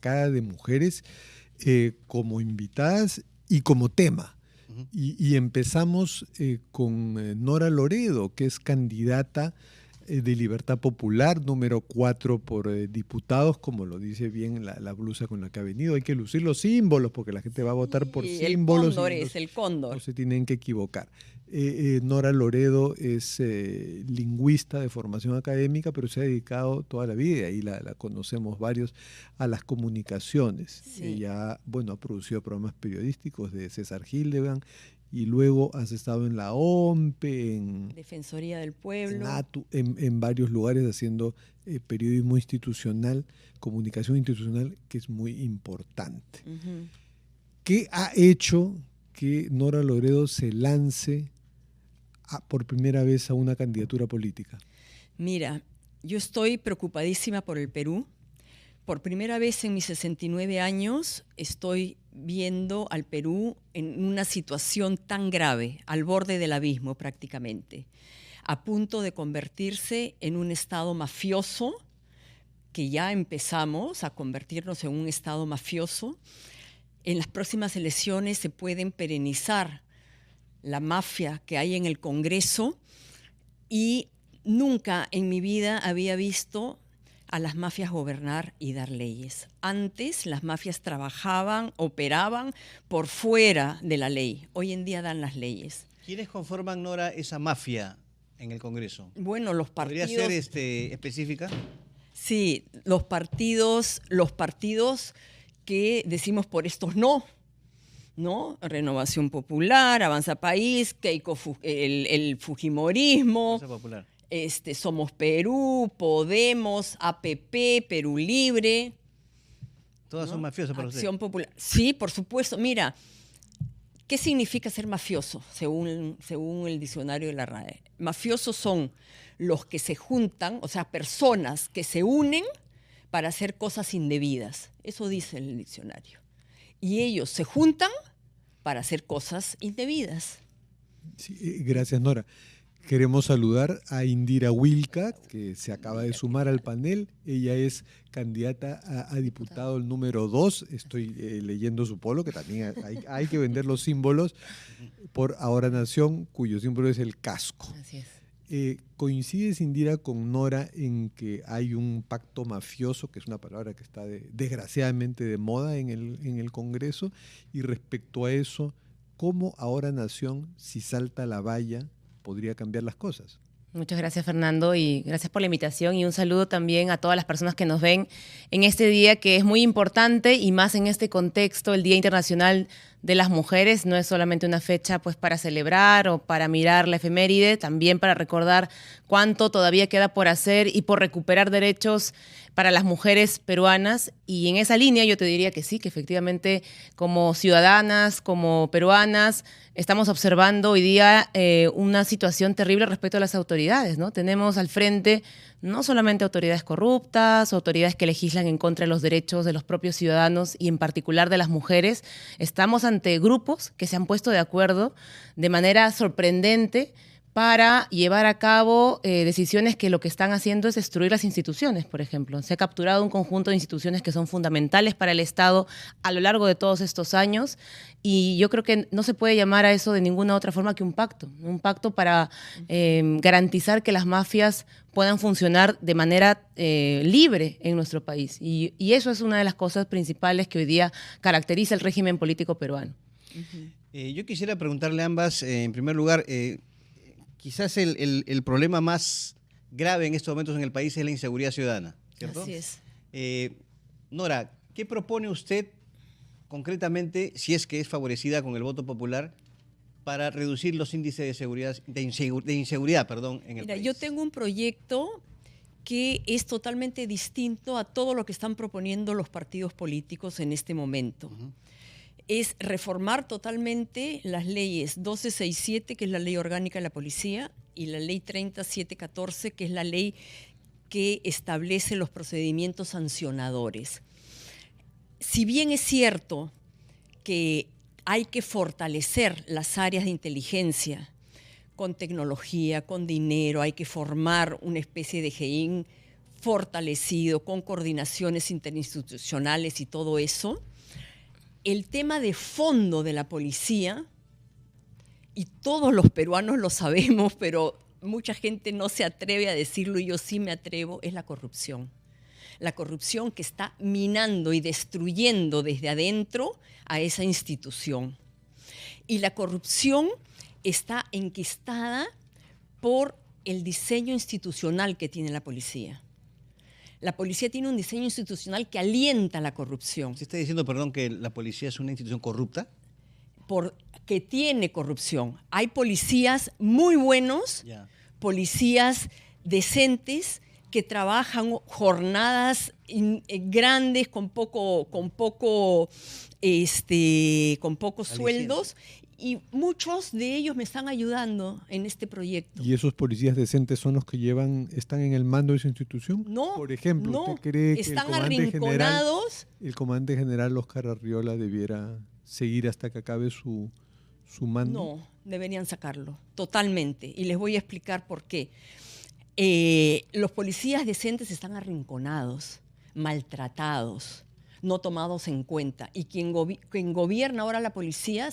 destacada de mujeres como invitadas y como tema. Y empezamos con Nora Loredo, que es candidata de Libertad Popular, número 4 por diputados, como lo dice bien la blusa con la que ha venido. Hay que lucir los símbolos porque la gente va a votar por símbolos. El cóndor es el cóndor. No se tienen que equivocar. Nora Loredo es lingüista de formación académica, pero se ha dedicado toda la vida, y ahí la conocemos varios, a las comunicaciones. Sí. Ella, ha producido programas periodísticos de César Hildebrand, y luego has estado en la OMPE, en Defensoría del Pueblo, en varios lugares haciendo periodismo institucional, comunicación institucional, que es muy importante. ¿Qué ha hecho que Nora Loredo se lance por primera vez a una candidatura política? Mira, yo estoy preocupadísima por el Perú. Por primera vez en mis 69 años estoy viendo al Perú en una situación tan grave, al borde del abismo prácticamente, a punto de convertirse en un estado mafioso, que ya empezamos a convertirnos en un estado mafioso. En las próximas elecciones se pueden perenizar la mafia que hay en el Congreso, y nunca en mi vida había visto a las mafias gobernar y dar leyes. Antes las mafias trabajaban, operaban por fuera de la ley. Hoy en día dan las leyes. ¿Quiénes conforman, Nora, esa mafia en el Congreso? Bueno, los partidos... ¿Podría ser específica? Sí, los partidos que decimos por estos no. Renovación Popular, Avanza País, Keiko, el Fujimorismo. Avanza Popular. Somos Perú, Podemos, APP, Perú Libre. Todas son mafiosas para Acción usted. Popular. Sí, por supuesto. Mira, ¿qué significa ser mafioso según el diccionario de la RAE? Mafiosos son los que se juntan, o sea, personas que se unen para hacer cosas indebidas. Eso dice el diccionario. Y ellos se juntan para hacer cosas indebidas. Sí, gracias, Nora. Queremos saludar a Indira Wilca, que se acaba de sumar al panel. Ella es candidata a diputado el número 2. Estoy leyendo su polo, que también hay que vender los símbolos, por Ahora Nación, cuyo símbolo es el casco. Así es. ¿Coincides, Indira, con Nora en que hay un pacto mafioso, que es una palabra que está desgraciadamente de moda en el Congreso? Y respecto a eso, ¿cómo Ahora Nación, si salta la valla, podría cambiar las cosas? Muchas gracias, Fernando, y gracias por la invitación, y un saludo también a todas las personas que nos ven en este día, que es muy importante, y más en este contexto, el Día Internacional de las Mujeres. No es solamente una fecha pues para celebrar o para mirar la efeméride, también para recordar cuánto todavía queda por hacer y por recuperar derechos para las mujeres peruanas. Y en esa línea yo te diría que sí, que efectivamente como ciudadanas, como peruanas, estamos observando hoy día una situación terrible respecto a las autoridades, ¿no? Tenemos al frente no solamente autoridades corruptas, autoridades que legislan en contra de los derechos de los propios ciudadanos y en particular de las mujeres. Estamos ante grupos que se han puesto de acuerdo de manera sorprendente para llevar a cabo decisiones que lo que están haciendo es destruir las instituciones, por ejemplo. Se ha capturado un conjunto de instituciones que son fundamentales para el Estado a lo largo de todos estos años, y yo creo que no se puede llamar a eso de ninguna otra forma que un pacto para garantizar que las mafias puedan funcionar de manera libre en nuestro país. Y eso es una de las cosas principales que hoy día caracteriza el régimen político peruano. Yo quisiera preguntarle a ambas, en primer lugar, quizás el problema más grave en estos momentos en el país es la inseguridad ciudadana, ¿cierto? Así es. Nora, ¿qué propone usted concretamente, si es que es favorecida con el voto popular, para reducir los índices de seguridad, de inseguridad en el país? Yo tengo un proyecto que es totalmente distinto a todo lo que están proponiendo los partidos políticos en este momento. Es reformar totalmente las leyes 1267, que es la ley orgánica de la policía, y la ley 30714, que es la ley que establece los procedimientos sancionadores. Si bien es cierto que hay que fortalecer las áreas de inteligencia con tecnología, con dinero, hay que formar una especie de GEIN fortalecido, con coordinaciones interinstitucionales y todo eso. El tema de fondo de la policía, y todos los peruanos lo sabemos, pero mucha gente no se atreve a decirlo y yo sí me atrevo, es la corrupción. La corrupción que está minando y destruyendo desde adentro a esa institución. Y la corrupción está enquistada por el diseño institucional que tiene la policía. La policía tiene un diseño institucional que alienta la corrupción. ¿Se está diciendo, perdón, que la policía es una institución corrupta? Que tiene corrupción. Hay policías muy buenos, policías decentes, que trabajan jornadas grandes con pocos sueldos, y muchos de ellos me están ayudando en este proyecto. ¿Y esos policías decentes son los que están en el mando de esa institución? No. Por ejemplo, no, ¿usted cree están que arrinconados? El comandante general Óscar Arriola debiera seguir hasta que acabe su mando? No, deberían sacarlo, totalmente. Y les voy a explicar por qué. Los policías decentes están arrinconados, maltratados, no tomados en cuenta. Y quien gobierna ahora la policía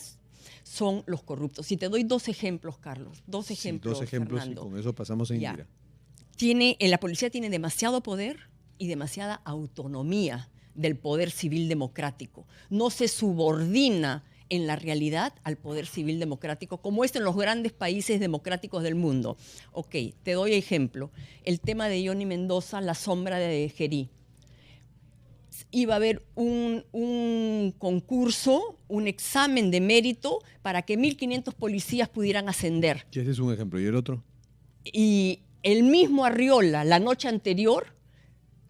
son los corruptos. Y te doy 2 ejemplos, Carlos. 2 ejemplos, Fernando. Y con eso pasamos a Indira. La policía tiene demasiado poder y demasiada autonomía del poder civil democrático. No se subordina en la realidad al poder civil democrático, como es en los grandes países democráticos del mundo. Ok, te doy ejemplo. El tema de Johnny Mendoza, la sombra de Gerí. Iba a haber un concurso, un examen de mérito para que 1.500 policías pudieran ascender. Y ese es un ejemplo. ¿Y el otro? Y el mismo Arriola, la noche anterior,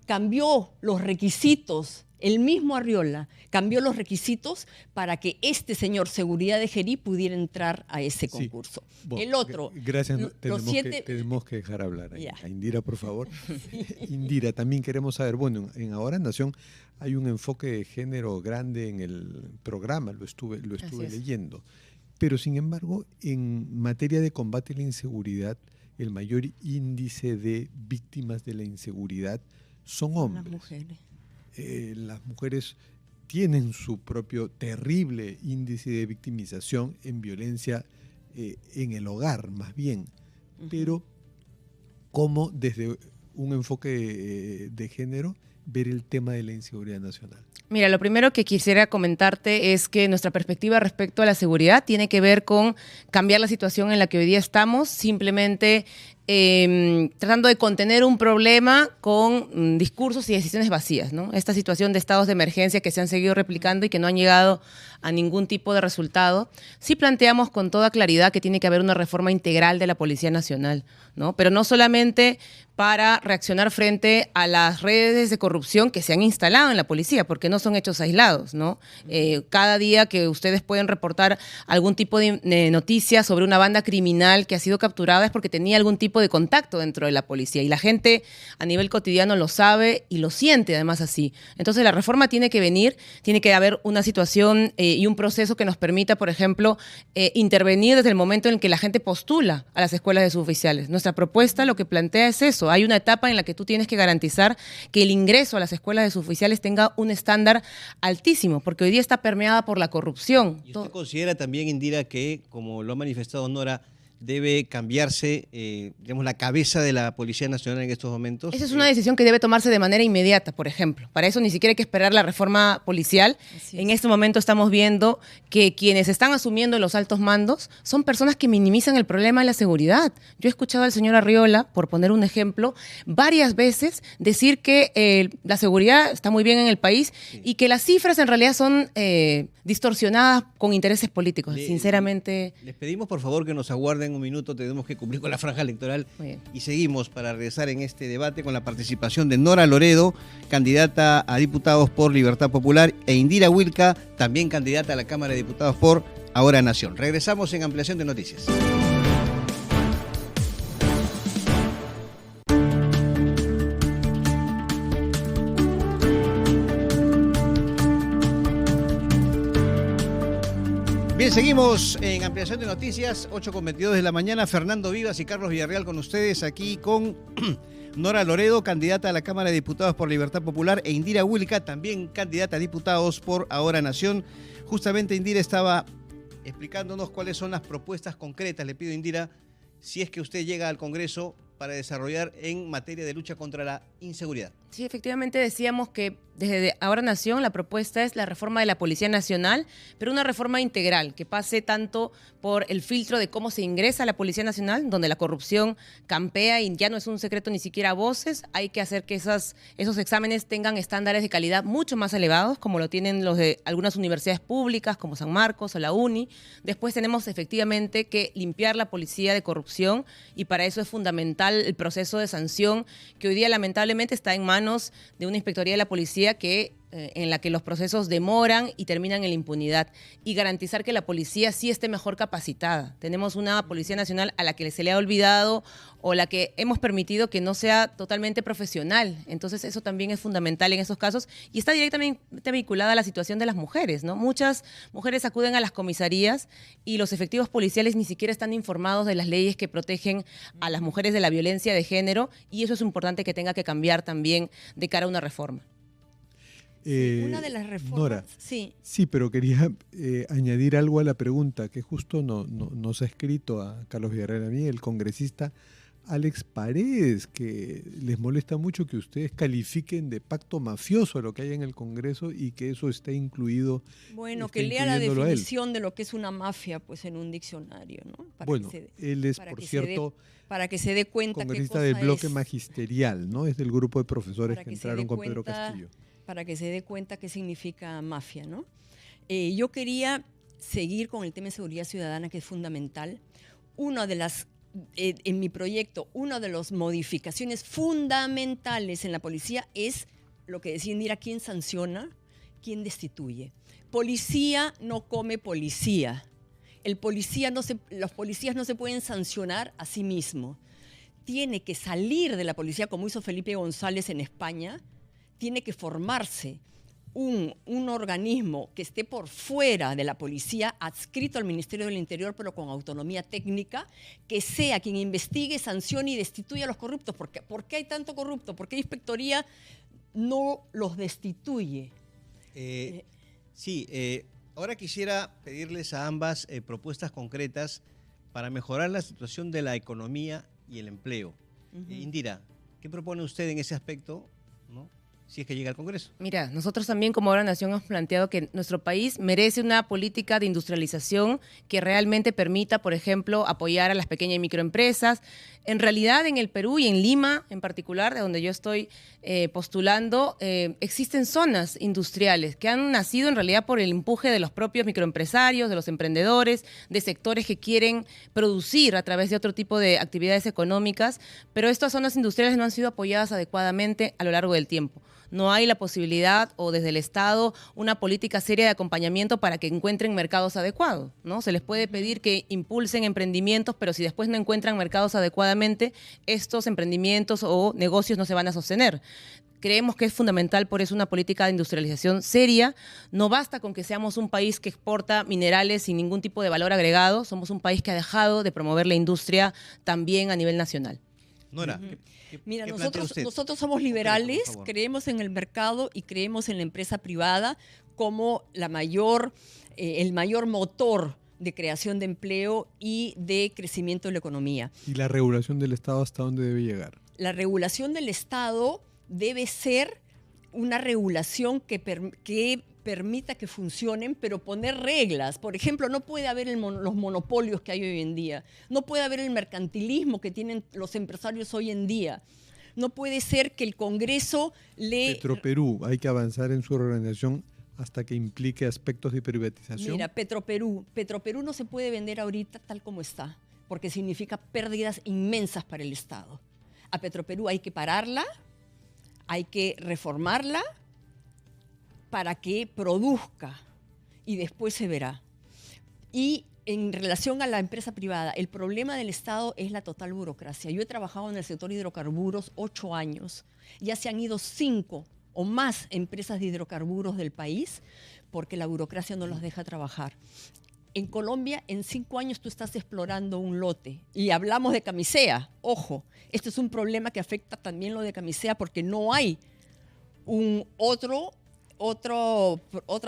cambió los requisitos. El mismo Arriola cambió los requisitos para que este señor Seguridad de Gerí pudiera entrar a ese concurso. Bueno, el otro... Gracias, tenemos que dejar hablar a Indira, por favor. Indira, también queremos saber, bueno, en Ahora Nación hay un enfoque de género grande en el programa, lo estuve leyendo. Pero sin embargo, en materia de combate a la inseguridad, el mayor índice de víctimas de la inseguridad son hombres. Las mujeres. Las mujeres tienen su propio terrible índice de victimización en violencia en el hogar, más bien. Pero ¿cómo desde un enfoque de género ver el tema de la inseguridad nacional? Mira, lo primero que quisiera comentarte es que nuestra perspectiva respecto a la seguridad tiene que ver con cambiar la situación en la que hoy día estamos, simplemente tratando de contener un problema con discursos y decisiones vacías, ¿no? Esta situación de estados de emergencia que se han seguido replicando y que no han llegado a ningún tipo de resultado. Sí planteamos con toda claridad que tiene que haber una reforma integral de la Policía Nacional, ¿no? Pero no solamente para reaccionar frente a las redes de corrupción que se han instalado en la policía, porque no son hechos aislados, ¿no? Cada día que ustedes pueden reportar algún tipo de noticia sobre una banda criminal que ha sido capturada es porque tenía algún tipo de contacto dentro de la policía y la gente a nivel cotidiano lo sabe y lo siente además así. Entonces la reforma tiene que venir, tiene que haber una situación y un proceso que nos permita, por ejemplo, intervenir desde el momento en el que la gente postula a las escuelas de suboficiales. Nuestra propuesta lo que plantea es eso. Hay una etapa en la que tú tienes que garantizar que el ingreso a las escuelas de suboficiales tenga un estándar altísimo, porque hoy día está permeada por la corrupción. ¿Y usted considera también, Indira, que, como lo ha manifestado Nora, debe cambiarse, digamos, la cabeza de la Policía Nacional en estos momentos? Esa es una decisión que debe tomarse de manera inmediata, por ejemplo. Para eso ni siquiera hay que esperar la reforma policial. En este momento estamos viendo que quienes están asumiendo los altos mandos son personas que minimizan el problema de la seguridad. Yo he escuchado al señor Arriola, por poner un ejemplo, varias veces decir que la seguridad está muy bien en el país y que las cifras en realidad son distorsionadas con intereses políticos. Sinceramente... Les pedimos, por favor, que nos aguarden un minuto, tenemos que cumplir con la franja electoral y seguimos para regresar en este debate con la participación de Nora Loredo, candidata a diputados por Libertad Popular, e Indira Wilca, también candidata a la Cámara de Diputados por Ahora Nación. Regresamos en Ampliación de Noticias. Bien, seguimos en Ampliación de Noticias, 8:22 de la mañana. Fernando Vivas y Carlos Villarreal con ustedes aquí con Nora Loredo, candidata a la Cámara de Diputados por Libertad Popular, e Indira Wilca, también candidata a diputados por Ahora Nación. Justamente Indira estaba explicándonos cuáles son las propuestas concretas. Le pido, Indira, si es que usted llega al Congreso para desarrollar en materia de lucha contra la inseguridad. Sí, efectivamente decíamos que desde Ahora Nación la propuesta es la reforma de la Policía Nacional, pero una reforma integral que pase tanto por el filtro de cómo se ingresa a la Policía Nacional, donde la corrupción campea y ya no es un secreto ni siquiera a voces. Hay que hacer que esos exámenes tengan estándares de calidad mucho más elevados, como lo tienen los de algunas universidades públicas, como San Marcos o la UNI. Después tenemos efectivamente que limpiar la policía de corrupción, y para eso es fundamental el proceso de sanción, que hoy día lamentablemente está en manos de una inspectoría de la policía en la que los procesos demoran y terminan en la impunidad, y garantizar que la policía sí esté mejor capacitada. Tenemos una Policía Nacional a la que se le ha olvidado o la que hemos permitido que no sea totalmente profesional. Entonces eso también es fundamental en esos casos, y está directamente vinculada a la situación de las mujeres, ¿no? Muchas mujeres acuden a las comisarías y los efectivos policiales ni siquiera están informados de las leyes que protegen a las mujeres de la violencia de género, y eso es importante que tenga que cambiar también de cara a una reforma. Una de las reformas, Nora, sí, pero quería añadir algo a la pregunta que justo nos ha escrito a Carlos Villarreal, a mí, el congresista Alex Paredes, que les molesta mucho que ustedes califiquen de pacto mafioso lo que hay en el Congreso y que eso esté incluido. bueno, que lea la definición de lo que es una mafia, pues, en un diccionario, ¿no? Él es, por cierto, para que se dé cuenta congresista del bloque magisterial, ¿no? Es del grupo de profesores que entraron con Pedro Castillo. Para que se dé cuenta qué significa mafia, ¿no? Yo quería seguir con el tema de seguridad ciudadana, que es fundamental. En mi proyecto, una de las modificaciones fundamentales en la policía es lo que decía Indira: quién sanciona, quién destituye. Policía no come policía. Los policías no se pueden sancionar a sí mismos. Tiene que salir de la policía, como hizo Felipe González en España. Tiene que formarse un organismo que esté por fuera de la policía, adscrito al Ministerio del Interior, pero con autonomía técnica, que sea quien investigue, sancione y destituya a los corruptos. ¿Por qué hay tanto corrupto? ¿Por qué la inspectoría no los destituye? Ahora quisiera pedirles a ambas propuestas concretas para mejorar la situación de la economía y el empleo. Indira, ¿qué propone usted en ese aspecto, ¿no?, si es que llega al Congreso? Mira, nosotros también como Ahora Nación hemos planteado que nuestro país merece una política de industrialización que realmente permita, por ejemplo, apoyar a las pequeñas y microempresas. En realidad, en el Perú y en Lima en particular, de donde yo estoy postulando, existen zonas industriales que han nacido en realidad por el empuje de los propios microempresarios, de los emprendedores, de sectores que quieren producir a través de otro tipo de actividades económicas, pero estas zonas industriales no han sido apoyadas adecuadamente a lo largo del tiempo. No hay la posibilidad, o desde el Estado, una política seria de acompañamiento para que encuentren mercados adecuados, ¿no? Se les puede pedir que impulsen emprendimientos, pero si después no encuentran mercados adecuadamente, estos emprendimientos o negocios no se van a sostener. Creemos que es fundamental por eso una política de industrialización seria. No basta con que seamos un país que exporta minerales sin ningún tipo de valor agregado. Somos un país que ha dejado de promover la industria también a nivel nacional. Nora, mira, nosotros somos liberales, creemos en el mercado y creemos en la empresa privada como el mayor motor de creación de empleo y de crecimiento de la economía. ¿Y la regulación del Estado hasta dónde debe llegar? La regulación del Estado debe ser una regulación que permita que funcionen, pero poner reglas. Por ejemplo, no puede haber los monopolios que hay hoy en día. No puede haber el mercantilismo que tienen los empresarios hoy en día. No puede ser que el Congreso Petroperú, hay que avanzar en su organización hasta que implique aspectos de privatización. Mira, Petroperú no se puede vender ahorita tal como está, porque significa pérdidas inmensas para el Estado. A Petroperú hay que pararla, hay que reformarla, para que produzca, y después se verá. Y en relación a la empresa privada, el problema del Estado es la total burocracia. Yo he trabajado en el sector de hidrocarburos 8 años. Ya se han ido 5 o más empresas de hidrocarburos del país porque la burocracia no las deja trabajar. En Colombia, en 5 años tú estás explorando un lote. Y hablamos de camisea. Ojo, este es un problema que afecta también lo de camisea porque no hay otra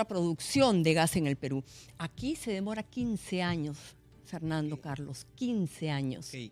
producción de gas en el Perú. Aquí se demora 15 años, Fernando, Carlos, 15 años. Okay.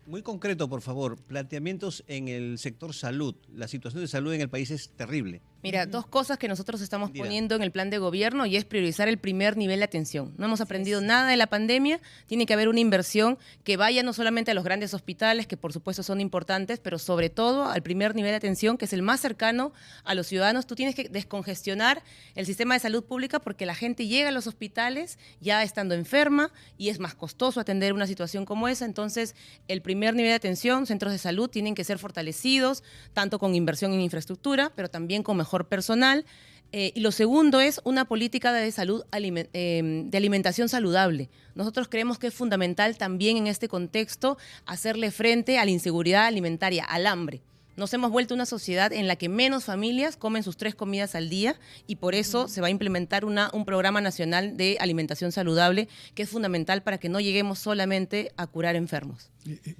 Muy concreto, por favor, planteamientos en el sector salud. La situación de salud en el país es terrible. Mira, dos cosas que nosotros estamos poniendo en el plan de gobierno y es priorizar el primer nivel de atención. No hemos aprendido nada de la pandemia, tiene que haber una inversión que vaya no solamente a los grandes hospitales, que por supuesto son importantes, pero sobre todo al primer nivel de atención, que es el más cercano a los ciudadanos. Tú tienes que descongestionar el sistema de salud pública porque la gente llega a los hospitales ya estando enferma y es más costoso atender una situación como esa. Entonces, el primer nivel de atención, centros de salud, tienen que ser fortalecidos, tanto con inversión en infraestructura, pero también con mejor personal. Y lo segundo es una política de salud, de alimentación saludable. Nosotros creemos que es fundamental también en este contexto hacerle frente a la inseguridad alimentaria, al hambre. Nos hemos vuelto una sociedad en la que menos familias comen sus 3 comidas al día y por eso se va a implementar un programa nacional de alimentación saludable que es fundamental para que no lleguemos solamente a curar enfermos.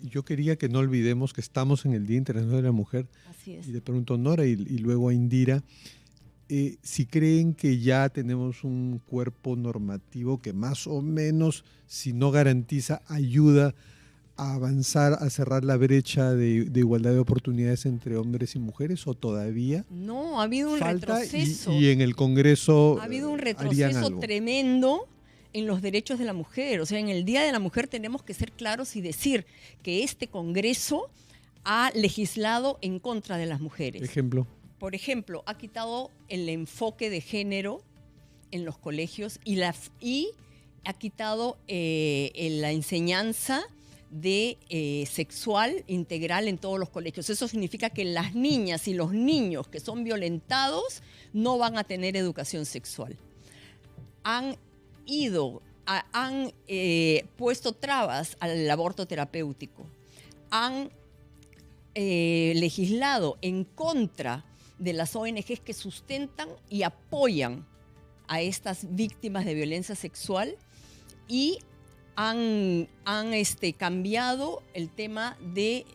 Yo quería que no olvidemos que estamos en el Día Internacional de la Mujer. Así es. Y le pregunto a Nora y luego a Indira si creen que ya tenemos un cuerpo normativo que más o menos, si no garantiza, ayuda a avanzar, a cerrar la brecha de igualdad de oportunidades entre hombres y mujeres, o todavía no, ha habido un falta retroceso. Y en el Congreso ha habido un retroceso tremendo en los derechos de la mujer. O sea, en el Día de la Mujer tenemos que ser claros y decir que este Congreso ha legislado en contra de las mujeres. Ejemplo. Por ejemplo, ha quitado el enfoque de género en los colegios y ha quitado la enseñanza de sexual integral en todos los colegios. Eso significa que las niñas y los niños que son violentados no van a tener educación sexual. Han puesto trabas al aborto terapéutico. Han legislado en contra de las ONGs que sustentan y apoyan a estas víctimas de violencia sexual y han cambiado el tema de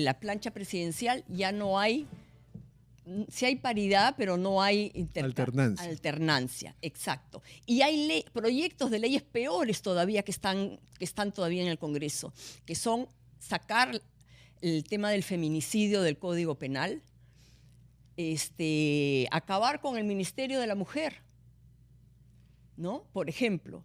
la plancha presidencial. Ya no hay, sí hay paridad, pero no hay alternancia. Exacto. Y hay proyectos de leyes peores todavía que están todavía en el Congreso, que son sacar el tema del feminicidio del Código Penal, acabar con el Ministerio de la Mujer, ¿no? Por ejemplo.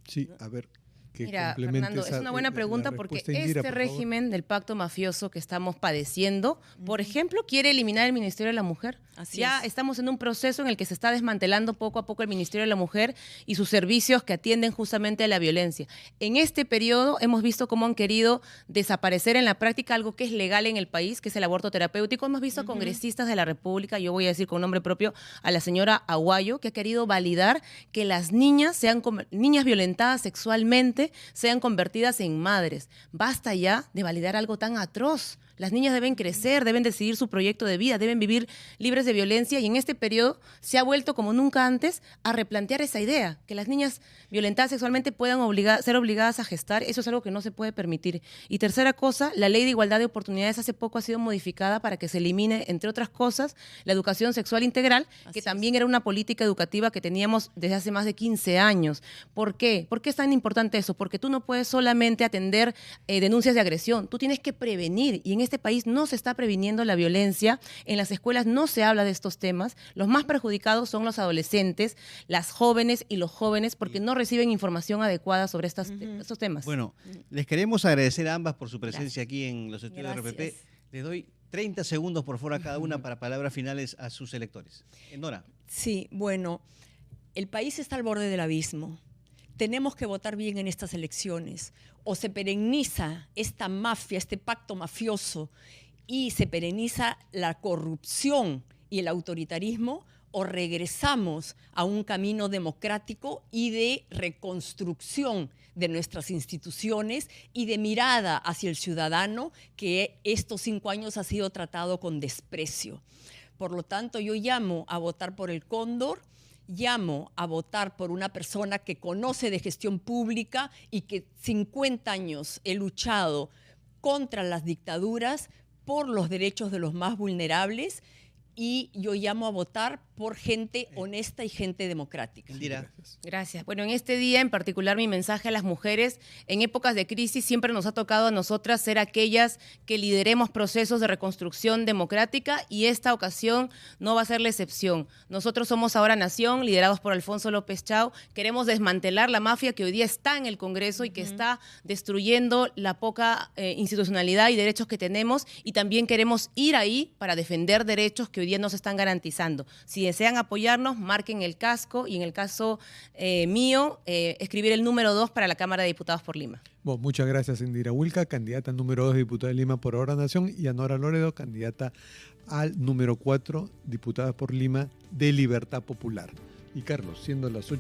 Sí, a ver. Mira, Fernando, es una buena pregunta porque este régimen del pacto mafioso que estamos padeciendo, por ejemplo, quiere eliminar el Ministerio de la Mujer. Ya estamos en un proceso en el que se está desmantelando poco a poco el Ministerio de la Mujer y sus servicios que atienden justamente a la violencia. En este periodo hemos visto cómo han querido desaparecer en la práctica algo que es legal en el país, que es el aborto terapéutico. Hemos visto a congresistas de la República, yo voy a decir con nombre propio a la señora Aguayo, que ha querido validar que las niñas violentadas sexualmente sean convertidas en madres. Basta ya de validar algo tan atroz. Las niñas deben crecer, deben decidir su proyecto de vida, deben vivir libres de violencia y en este periodo se ha vuelto como nunca antes a replantear esa idea, que las niñas violentadas sexualmente puedan ser obligadas a gestar. Eso es algo que no se puede permitir. Y tercera cosa, la Ley de Igualdad de Oportunidades hace poco ha sido modificada para que se elimine, entre otras cosas, la educación sexual integral, que también era una política educativa que teníamos desde hace más de 15 años. ¿Por qué? ¿Por qué es tan importante eso? Porque tú no puedes solamente atender denuncias de agresión, tú tienes que prevenir y en este país no se está previniendo la violencia, en las escuelas no se habla de estos temas, los más perjudicados son los adolescentes, las jóvenes y los jóvenes porque no reciben información adecuada sobre estos temas. Bueno, les queremos agradecer a ambas por su presencia aquí en los estudios de RPP. Les doy 30 segundos por favor a cada una para palabras finales a sus electores. Nora. Sí, bueno, el país está al borde del abismo. Tenemos que votar bien en estas elecciones. O se perenniza esta mafia, este pacto mafioso, y se perenniza la corrupción y el autoritarismo, o regresamos a un camino democrático y de reconstrucción de nuestras instituciones y de mirada hacia el ciudadano que estos 5 años ha sido tratado con desprecio. Por lo tanto, yo llamo a votar por el Cóndor llamo a votar por una persona que conoce de gestión pública y que 50 años he luchado contra las dictaduras, por los derechos de los más vulnerables, y yo llamo a votar por gente honesta y gente democrática. Indira. Gracias. Bueno, en este día en particular mi mensaje a las mujeres, en épocas de crisis siempre nos ha tocado a nosotras ser aquellas que lideremos procesos de reconstrucción democrática y esta ocasión no va a ser la excepción. Nosotros somos Ahora Nación, liderados por Alfonso López Chao. Queremos desmantelar la mafia que hoy día está en el Congreso y que está destruyendo la poca institucionalidad y derechos que tenemos, y también queremos ir ahí para defender derechos que hoy día nos están garantizando. Si desean apoyarnos, marquen el casco y en el caso mío, escribir el número 2 para la Cámara de Diputados por Lima. Bueno, muchas gracias, Indira Wilca, candidata número 2 diputada de Lima por Ahora Nación, y a Nora Loredo, candidata al número 4 diputada por Lima de Libertad Popular. Y Carlos, siendo las 8:30.